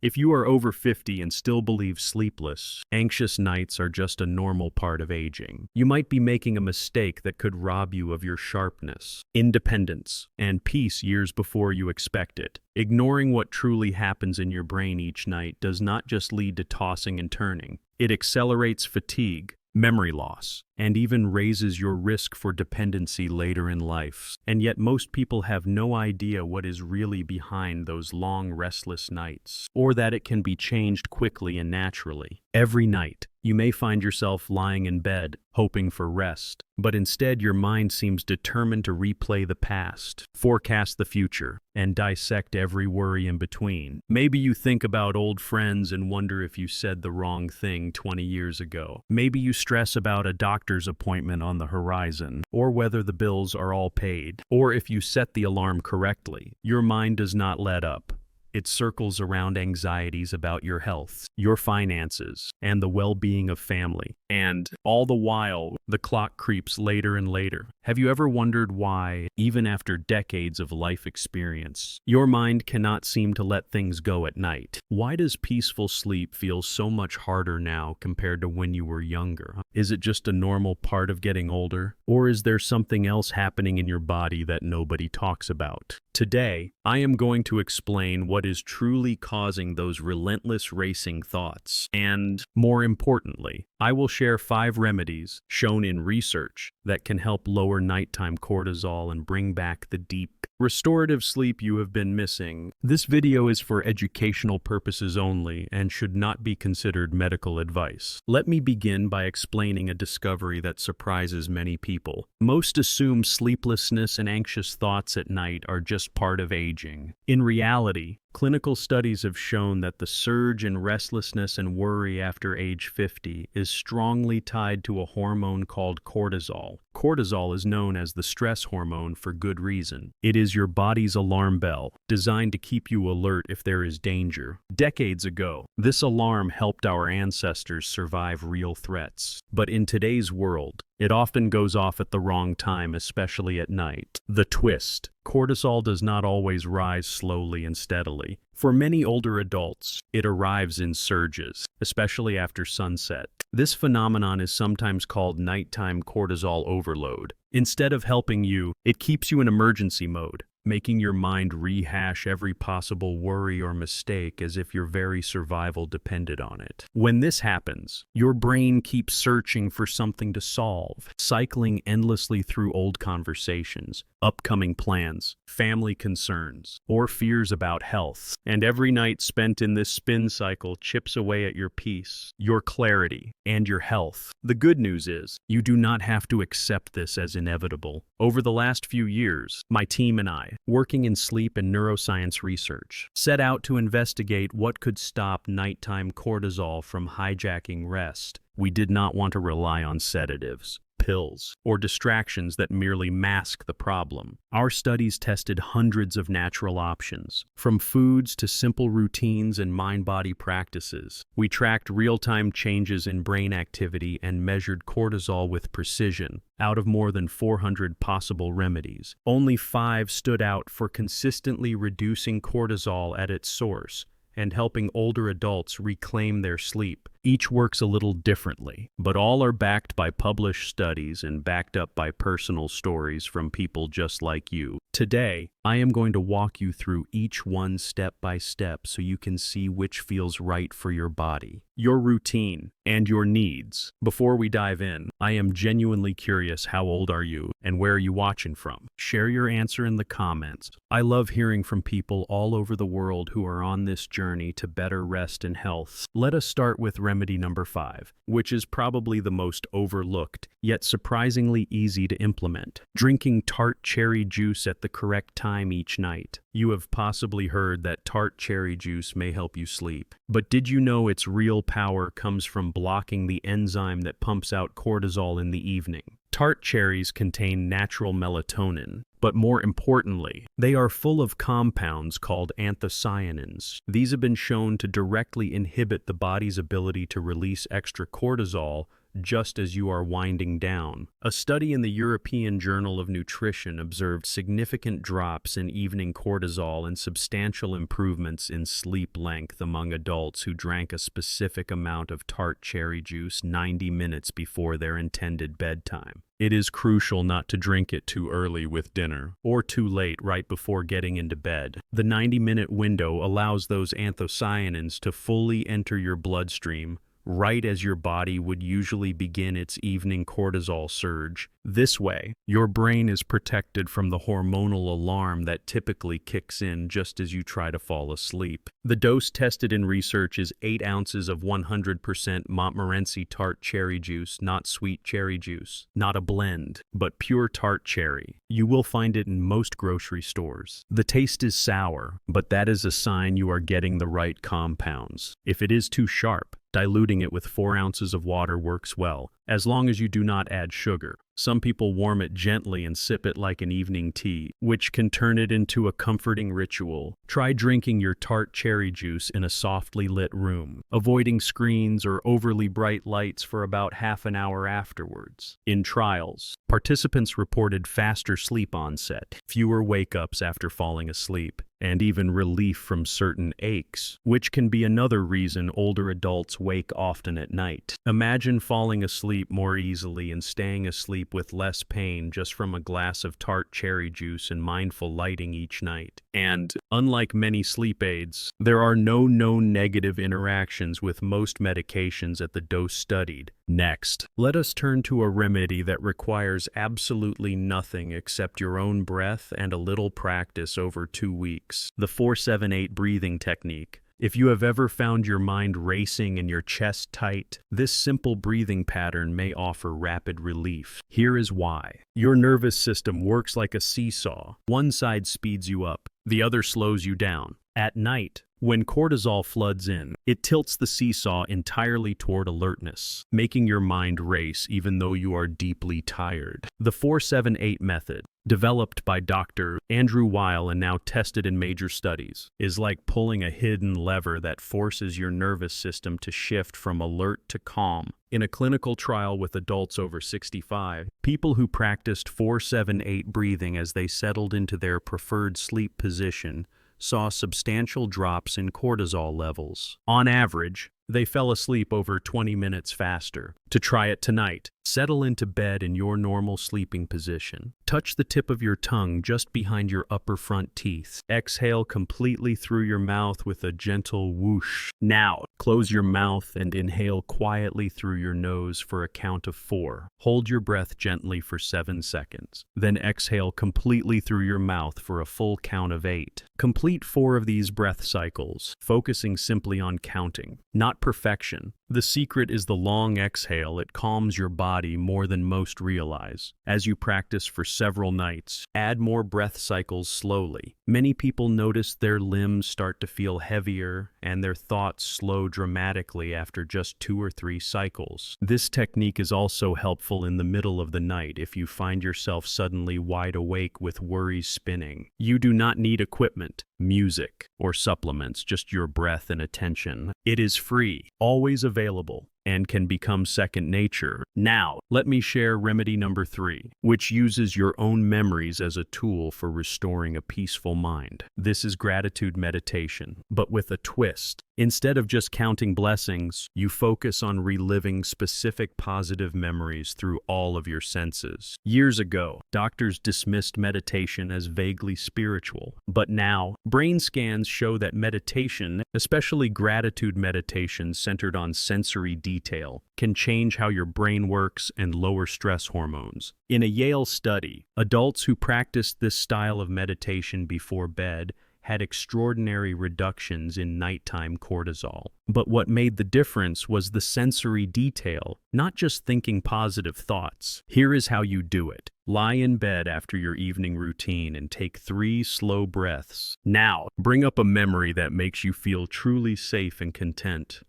If you are over 50 and still believe sleepless, anxious nights are just a normal part of aging, you might be making a mistake that could rob you of your sharpness, independence, and peace years before you expect it. Ignoring what truly happens in your brain each night does not just lead to tossing and turning. It accelerates fatigue, memory loss, and even raises your risk for dependency later in life. And yet most people have no idea what is really behind those long, restless nights, or that it can be changed quickly and naturally. Every night, you may find yourself lying in bed, hoping for rest, but instead your mind seems determined to replay the past, forecast the future, and dissect every worry in between. Maybe you think about old friends and wonder if you said the wrong thing 20 years ago. Maybe you stress about a doctor's appointment on the horizon, or whether the bills are all paid, or if you set the alarm correctly. Your mind does not let up. It circles around anxieties about your health, your finances, and the well-being of family. And all the while, the clock creeps later and later. Have you ever wondered why, even after decades of life experience, your mind cannot seem to let things go at night? Why does peaceful sleep feel so much harder now compared to when you were younger? Is it just a normal part of getting older? Or is there something else happening in your body that nobody talks about? Today, I am going to explain what is truly causing those relentless racing thoughts. And, more importantly, I will share 5 remedies shown in research that can help lower nighttime cortisol and bring back the deep, restorative sleep you have been missing. This video is for educational purposes only and should not be considered medical advice. Let me begin by explaining a discovery that surprises many people. Most assume sleeplessness and anxious thoughts at night are just part of aging. In reality, clinical studies have shown that the surge in restlessness and worry after age 50 is strongly tied to a hormone called cortisol. Cortisol is known as the stress hormone for good reason. It is your body's alarm bell, designed to keep you alert if there is danger. Decades ago, this alarm helped our ancestors survive real threats. But in today's world, it often goes off at the wrong time, especially at night. The twist: cortisol does not always rise slowly and steadily. For many older adults, it arrives in surges, especially after sunset. This phenomenon is sometimes called nighttime cortisol overload. Instead of helping you, it keeps you in emergency mode, making your mind rehash every possible worry or mistake as if your very survival depended on it. When this happens, your brain keeps searching for something to solve, cycling endlessly through old conversations, upcoming plans, family concerns, or fears about health. And every night spent in this spin cycle chips away at your peace, your clarity, and your health. The good news is, you do not have to accept this as inevitable. Over the last few years, my team and I, working in sleep and neuroscience research, set out to investigate what could stop nighttime cortisol from hijacking rest. We did not want to rely on sedatives, pills, or distractions that merely mask the problem. Our studies tested hundreds of natural options, from foods to simple routines and mind-body practices. We tracked real-time changes in brain activity and measured cortisol with precision. Out of more than 400 possible remedies, only 5 stood out for consistently reducing cortisol at its source and helping older adults reclaim their sleep. Each works a little differently, but all are backed by published studies and backed up by personal stories from people just like you. Today, I am going to walk you through each one step by step so you can see which feels right for your body, your routine, and your needs. Before we dive in, I am genuinely curious: how old are you and where are you watching from? Share your answer in the comments. I love hearing from people all over the world who are on this journey to better rest and health. Let us start with remedy number 5, which is probably the most overlooked, yet surprisingly easy to implement. Drinking tart cherry juice at the correct time each night. You have possibly heard that tart cherry juice may help you sleep. But did you know its real power comes from blocking the enzyme that pumps out cortisol in the evening? Tart cherries contain natural melatonin, but more importantly, they are full of compounds called anthocyanins. These have been shown to directly inhibit the body's ability to release extra cortisol just as you are winding down. A study in the European Journal of Nutrition observed significant drops in evening cortisol and substantial improvements in sleep length among adults who drank a specific amount of tart cherry juice 90 minutes before their intended bedtime. It is crucial not to drink it too early with dinner, or too late right before getting into bed. The 90-minute window allows those anthocyanins to fully enter your bloodstream, right as your body would usually begin its evening cortisol surge. This way, your brain is protected from the hormonal alarm that typically kicks in just as you try to fall asleep. The dose tested in research is 8 ounces of 100% Montmorency tart cherry juice, not sweet cherry juice, not a blend, but pure tart cherry. You will find it in most grocery stores. The taste is sour, but that is a sign you are getting the right compounds. If it is too sharp, diluting it with 4 ounces of water works well, as long as you do not add sugar. Some people warm it gently and sip it like an evening tea, which can turn it into a comforting ritual. Try drinking your tart cherry juice in a softly lit room, avoiding screens or overly bright lights for about half an hour afterwards. In trials, participants reported faster sleep onset, fewer wake-ups after falling asleep, and even relief from certain aches, which can be another reason older adults wake often at night. Imagine falling asleep more easily and staying asleep with less pain just from a glass of tart cherry juice and mindful lighting each night. And, unlike many sleep aids, there are no known negative interactions with most medications at the dose studied. Next, let us turn to a remedy that requires absolutely nothing except your own breath and a little practice over 2 weeks. The 4-7-8 breathing technique. If you have ever found your mind racing and your chest tight, this simple breathing pattern may offer rapid relief. Here is why. Your nervous system works like a seesaw. One side speeds you up, the other slows you down. At night, when cortisol floods in, it tilts the seesaw entirely toward alertness, making your mind race even though you are deeply tired. The 4-7-8 method, developed by Dr. Andrew Weil and now tested in major studies, is like pulling a hidden lever that forces your nervous system to shift from alert to calm. In a clinical trial with adults over 65, people who practiced 4-7-8 breathing as they settled into their preferred sleep position saw substantial drops in cortisol levels. On average, they fell asleep over 20 minutes faster. To try it tonight, settle into bed in your normal sleeping position. Touch the tip of your tongue just behind your upper front teeth. Exhale completely through your mouth with a gentle whoosh. Now, close your mouth and inhale quietly through your nose for a count of 4. Hold your breath gently for 7 seconds. Then exhale completely through your mouth for a full count of 8. Complete 4 of these breath cycles, focusing simply on counting, not perfection. The secret is the long exhale. It calms your body more than most realize. As you practice for several nights, add more breath cycles slowly. Many people notice their limbs start to feel heavier and their thoughts slow dramatically after just 2 or 3 cycles. This technique is also helpful in the middle of the night if you find yourself suddenly wide awake with worries spinning. You do not need equipment, music, or supplements, just your breath and attention. It is free, always available, and can become second nature. Now, let me share remedy number 3, which uses your own memories as a tool for restoring a peaceful mind. This is gratitude meditation, but with a twist. Instead of just counting blessings, you focus on reliving specific positive memories through all of your senses. Years ago, doctors dismissed meditation as vaguely spiritual, but now, brain scans show that meditation, especially gratitude meditation centered on sensory detail, can change how your brain works and lower stress hormones. In a Yale study, adults who practiced this style of meditation before bed had extraordinary reductions in nighttime cortisol. But what made the difference was the sensory detail, not just thinking positive thoughts. Here is how you do it. Lie in bed after your evening routine and take 3 slow breaths. Now, bring up a memory that makes you feel truly safe and content.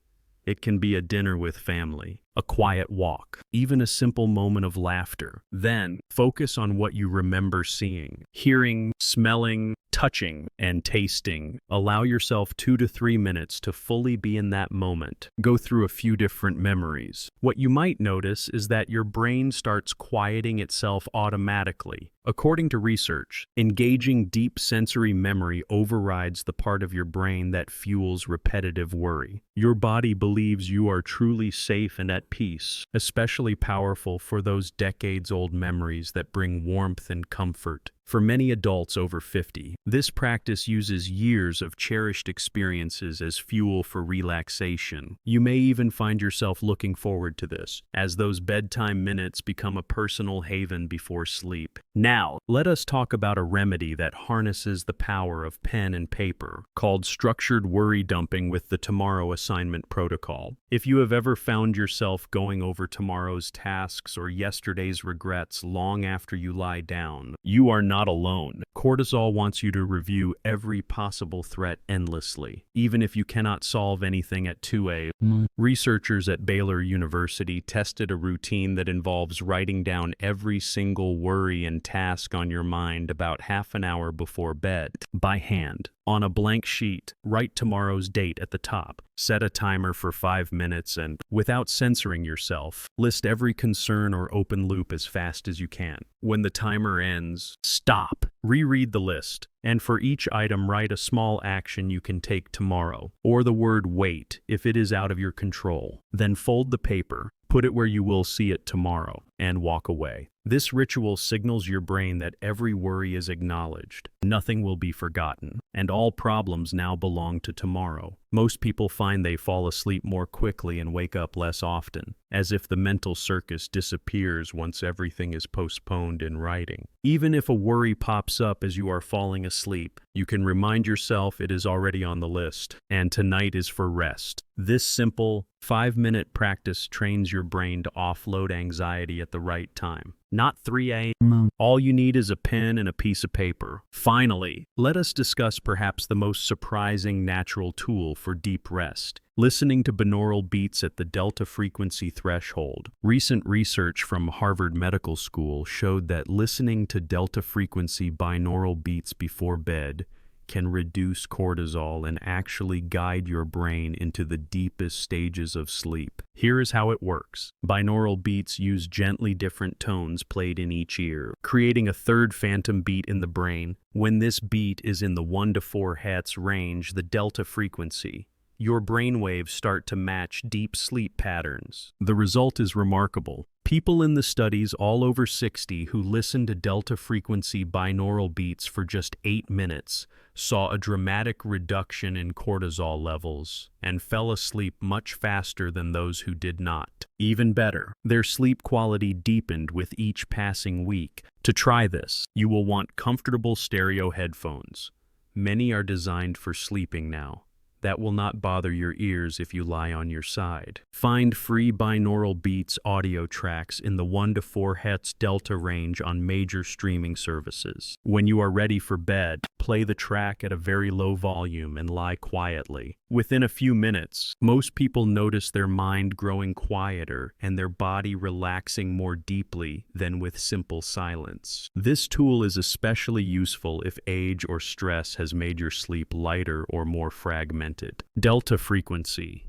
It can be a dinner with family, a quiet walk, even a simple moment of laughter. Then, focus on what you remember seeing, hearing, smelling, touching, and tasting. Allow yourself 2 to 3 minutes to fully be in that moment. Go through a few different memories. What you might notice is that your brain starts quieting itself automatically. According to research, engaging deep sensory memory overrides the part of your brain that fuels repetitive worry. Your body believes you are truly safe and at peace, especially powerful for those decades-old memories that bring warmth and comfort. For many adults over 50, this practice uses years of cherished experiences as fuel for relaxation. You may even find yourself looking forward to this, as those bedtime minutes become a personal haven before sleep. Now, let us talk about a remedy that harnesses the power of pen and paper, called structured worry dumping with the tomorrow assignment protocol. If you have ever found yourself going over tomorrow's tasks or yesterday's regrets long after you lie down, you are not alone. Cortisol wants you to review every possible threat endlessly, even if you cannot solve anything at 2 a.m. Researchers at Baylor University tested a routine that involves writing down every single worry and task on your mind about half an hour before bed, by hand. On a blank sheet, write tomorrow's date at the top. Set a timer for 5 minutes and, without censoring yourself, list every concern or open loop as fast as you can. When the timer ends, stop. Reread the list, and for each item write a small action you can take tomorrow, or the word wait if it is out of your control. Then fold the paper, put it where you will see it tomorrow, and walk away. This ritual signals your brain that every worry is acknowledged, nothing will be forgotten, and all problems now belong to tomorrow. Most people find they fall asleep more quickly and wake up less often, as if the mental circus disappears once everything is postponed in writing. Even if a worry pops up as you are falling asleep, you can remind yourself it is already on the list, and tonight is for rest. This simple, 5-minute practice trains your brain to offload anxiety at the right time. Not 3 a.m. All you need is a pen and a piece of paper. Finally, let us discuss perhaps the most surprising natural tool for deep rest: listening to binaural beats at the delta frequency threshold. Recent research from Harvard Medical School showed that listening to delta frequency binaural beats before bed can reduce cortisol and actually guide your brain into the deepest stages of sleep. Here is how it works. Binaural beats use gently different tones played in each ear, creating a third phantom beat in the brain. When this beat is in the 1 to 4 Hz range, the delta frequency, your brainwaves start to match deep sleep patterns. The result is remarkable. People in the studies all over 60 who listened to delta frequency binaural beats for just 8 minutes saw a dramatic reduction in cortisol levels and fell asleep much faster than those who did not. Even better, their sleep quality deepened with each passing week. To try this, you will want comfortable stereo headphones. Many are designed for sleeping now. That will not bother your ears if you lie on your side. Find free binaural beats audio tracks in the 1 to 4 Hz delta range on major streaming services. When you are ready for bed, play the track at a very low volume and lie quietly. Within a few minutes, most people notice their mind growing quieter and their body relaxing more deeply than with simple silence. This tool is especially useful if age or stress has made your sleep lighter or more fragmented. Delta frequency.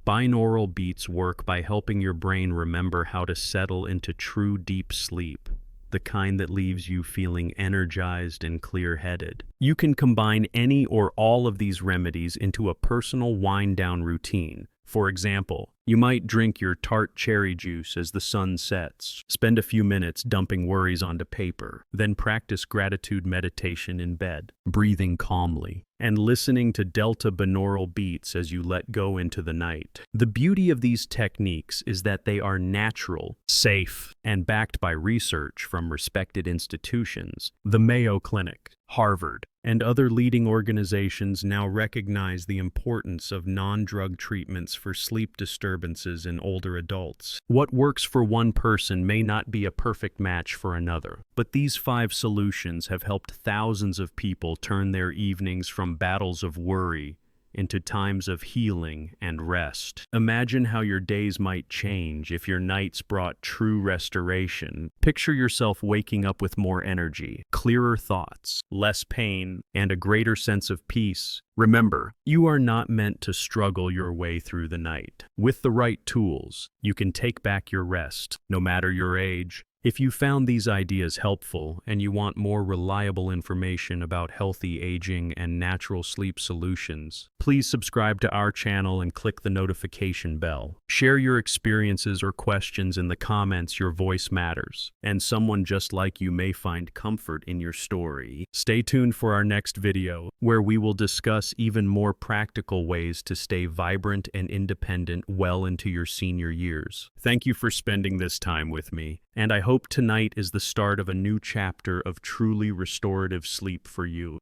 Binaural beats work by helping your brain remember how to settle into true deep sleep, the kind that leaves you feeling energized and clear-headed. You can combine any or all of these remedies into a personal wind-down routine. For example, you might drink your tart cherry juice as the sun sets, spend a few minutes dumping worries onto paper, then practice gratitude meditation in bed, breathing calmly, and listening to delta binaural beats as you let go into the night. The beauty of these techniques is that they are natural, safe, and backed by research from respected institutions. The Mayo Clinic, Harvard, and other leading organizations now recognize the importance of non-drug treatments for sleep disturbances in older adults. What works for one person may not be a perfect match for another, but these 5 solutions have helped thousands of people turn their evenings from battles of worry into times of healing and rest. Imagine how your days might change if your nights brought true restoration. Picture yourself waking up with more energy, clearer thoughts, less pain, and a greater sense of peace. Remember, you are not meant to struggle your way through the night. With the right tools, you can take back your rest, no matter your age. If you found these ideas helpful and you want more reliable information about healthy aging and natural sleep solutions, please subscribe to our channel and click the notification bell. Share your experiences or questions in the comments. Your voice matters, and someone just like you may find comfort in your story. Stay tuned for our next video, where we will discuss even more practical ways to stay vibrant and independent well into your senior years. Thank you for spending this time with me, and I hope tonight is the start of a new chapter of truly restorative sleep for you.